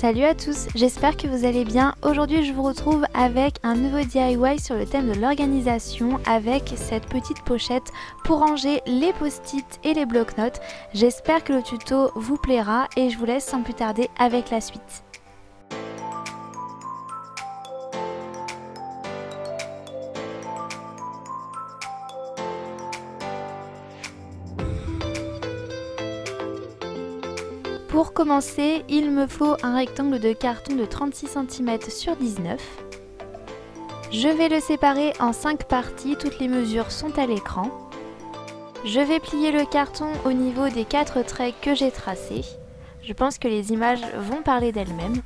Salut à tous, j'espère que vous allez bien. Aujourd'hui je vous retrouve avec un nouveau DIY sur le thème de l'organisation avec cette petite pochette pour ranger les post-it et les bloc-notes. J'espère que le tuto vous plaira et je vous laisse sans plus tarder avec la suite. Pour commencer, il me faut un rectangle de carton de 36 cm sur 19. Je vais le séparer en 5 parties, toutes les mesures sont à l'écran. Je vais plier le carton au niveau des 4 traits que j'ai tracés. Je pense que les images vont parler d'elles-mêmes.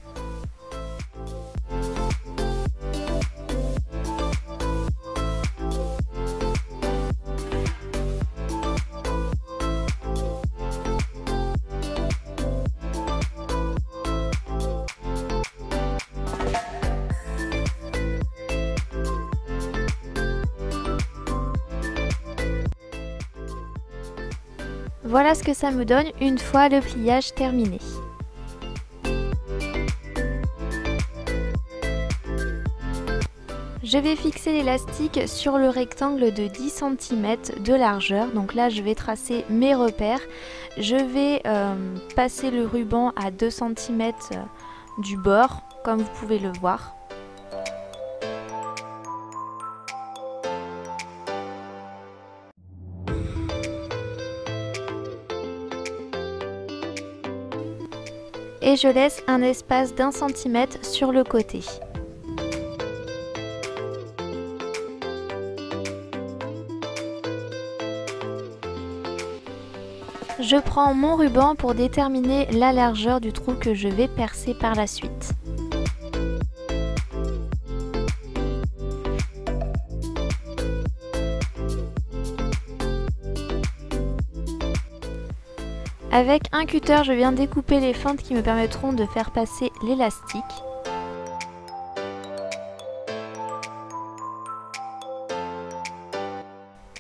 Voilà ce que ça me donne une fois le pliage terminé. Je vais fixer l'élastique sur le rectangle de 10 cm de largeur. Donc là je vais tracer mes repères. Je vais passer le ruban à 2 cm du bord, comme vous pouvez le voir. Et je laisse un espace d'1 cm sur le côté. Je prends mon ruban pour déterminer la largeur du trou que je vais percer par la suite. Avec un cutter, je viens découper les fentes qui me permettront de faire passer l'élastique.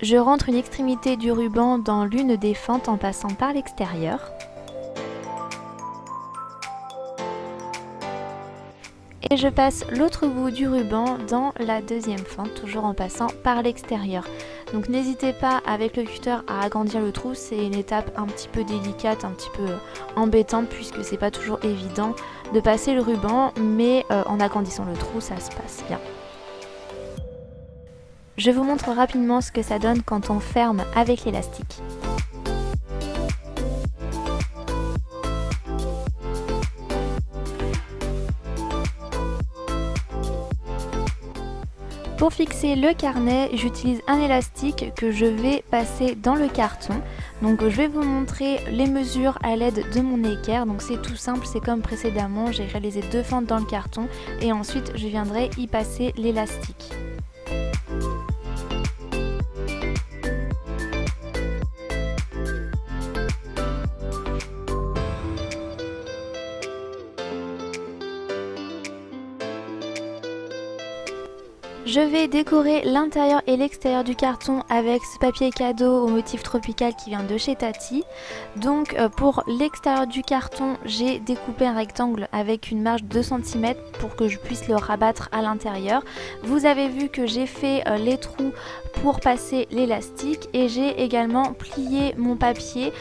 Je rentre une extrémité du ruban dans l'une des fentes en passant par l'extérieur. Et je passe l'autre bout du ruban dans la deuxième fente, toujours en passant par l'extérieur. Donc n'hésitez pas avec le cutter à agrandir le trou, c'est une étape un petit peu délicate, un petit peu embêtante puisque c'est pas toujours évident de passer le ruban, mais en agrandissant le trou ça se passe bien. Je vous montre rapidement ce que ça donne quand on ferme avec l'élastique. Pour fixer le carnet, j'utilise un élastique que je vais passer dans le carton. Donc je vais vous montrer les mesures à l'aide de mon équerre. Donc c'est tout simple, c'est comme précédemment, j'ai réalisé 2 fentes dans le carton et ensuite je viendrai y passer l'élastique. Je vais décorer l'intérieur et l'extérieur du carton avec ce papier cadeau au motif tropical qui vient de chez Tati. Donc pour l'extérieur du carton, j'ai découpé un rectangle avec une marge de 2 cm pour que je puisse le rabattre à l'intérieur. Vous avez vu que j'ai fait les trous pour passer l'élastique et j'ai également plié mon papier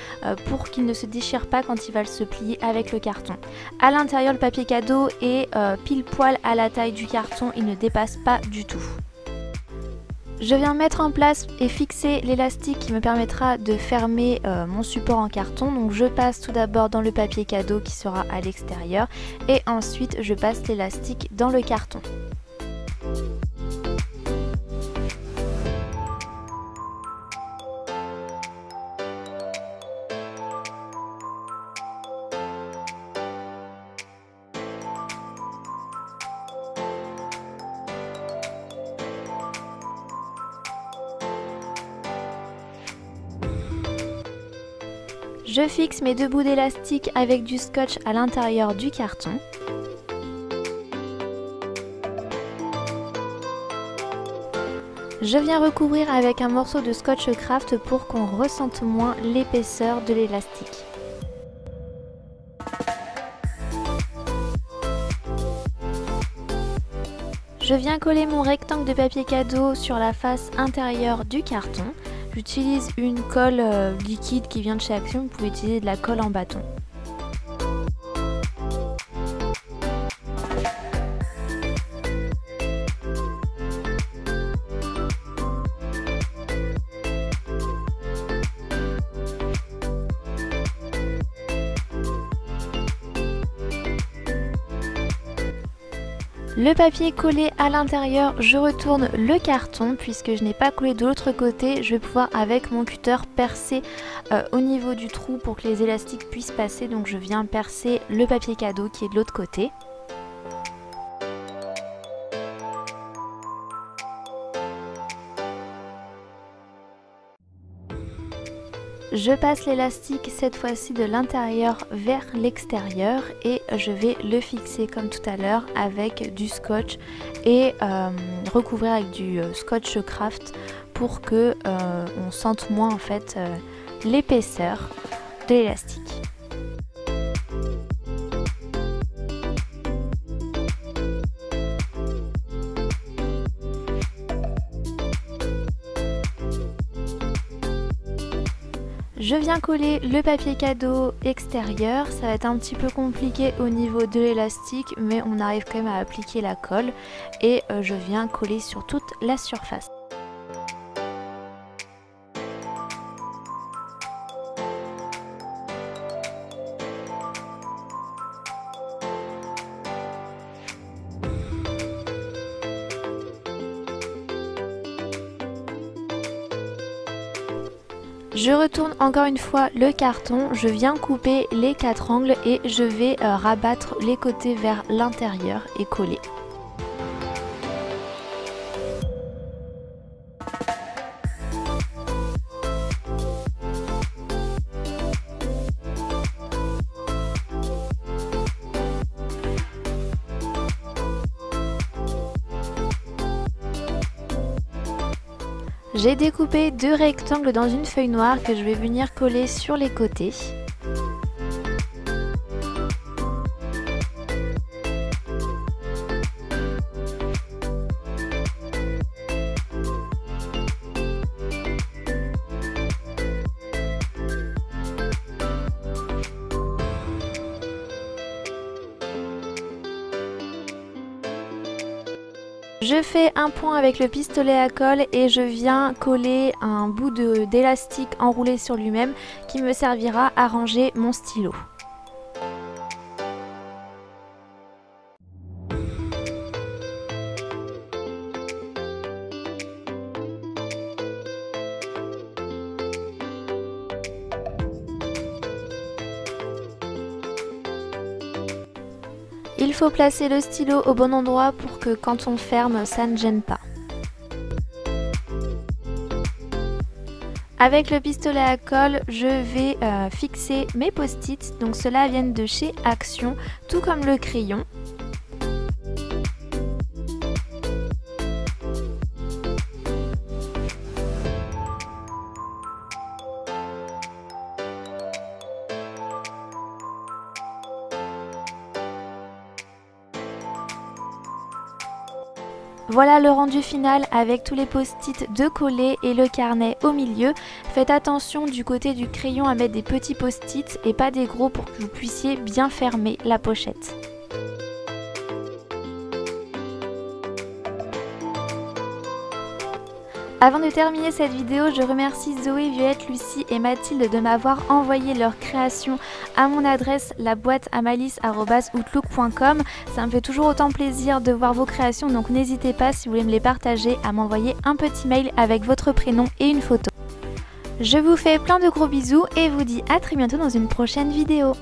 pour qu'il ne se déchire pas quand il va se plier avec le carton. À l'intérieur, le papier cadeau est pile poil à la taille du carton, il ne dépasse pas du tout. Je viens mettre en place et fixer l'élastique qui me permettra de fermer mon support en carton. Donc je passe tout d'abord dans le papier cadeau qui sera à l'extérieur et ensuite je passe l'élastique dans le carton. Je fixe mes 2 bouts d'élastique avec du scotch à l'intérieur du carton. Je viens recouvrir avec un morceau de scotch craft pour qu'on ressente moins l'épaisseur de l'élastique. Je viens coller mon rectangle de papier cadeau sur la face intérieure du carton. J'utilise une colle liquide qui vient de chez Action, vous pouvez utiliser de la colle en bâton. Le papier collé à l'intérieur, je retourne le carton puisque je n'ai pas collé de l'autre côté. Je vais pouvoir avec mon cutter percer au niveau du trou pour que les élastiques puissent passer. Donc je viens percer le papier cadeau qui est de l'autre côté. Je passe l'élastique cette fois-ci de l'intérieur vers l'extérieur et je vais le fixer comme tout à l'heure avec du scotch et recouvrir avec du scotch craft pour que on sente moins en fait l'épaisseur de l'élastique. Je viens coller le papier cadeau extérieur, ça va être un petit peu compliqué au niveau de l'élastique mais on arrive quand même à appliquer la colle et je viens coller sur toute la surface. Je retourne encore une fois le carton, je viens couper les 4 angles et je vais rabattre les côtés vers l'intérieur et coller. J'ai découpé 2 rectangles dans une feuille noire que je vais venir coller sur les côtés. Je fais un point avec le pistolet à colle et je viens coller un bout d'élastique enroulé sur lui-même qui me servira à ranger mon stylo. Il faut placer le stylo au bon endroit pour que quand on ferme, ça ne gêne pas. Avec le pistolet à colle, je vais fixer mes post-it. Donc ceux-là viennent de chez Action, tout comme le crayon. Voilà le rendu final avec tous les post-it de coller et le carnet au milieu. Faites attention du côté du crayon à mettre des petits post-it et pas des gros pour que vous puissiez bien fermer la pochette. Avant de terminer cette vidéo, je remercie Zoé, Violette, Lucie et Mathilde de m'avoir envoyé leurs créations à mon adresse laboîteamalice@outlook.com. Ça me fait toujours autant plaisir de voir vos créations, donc n'hésitez pas si vous voulez me les partager à m'envoyer un petit mail avec votre prénom et une photo. Je vous fais plein de gros bisous et vous dis à très bientôt dans une prochaine vidéo.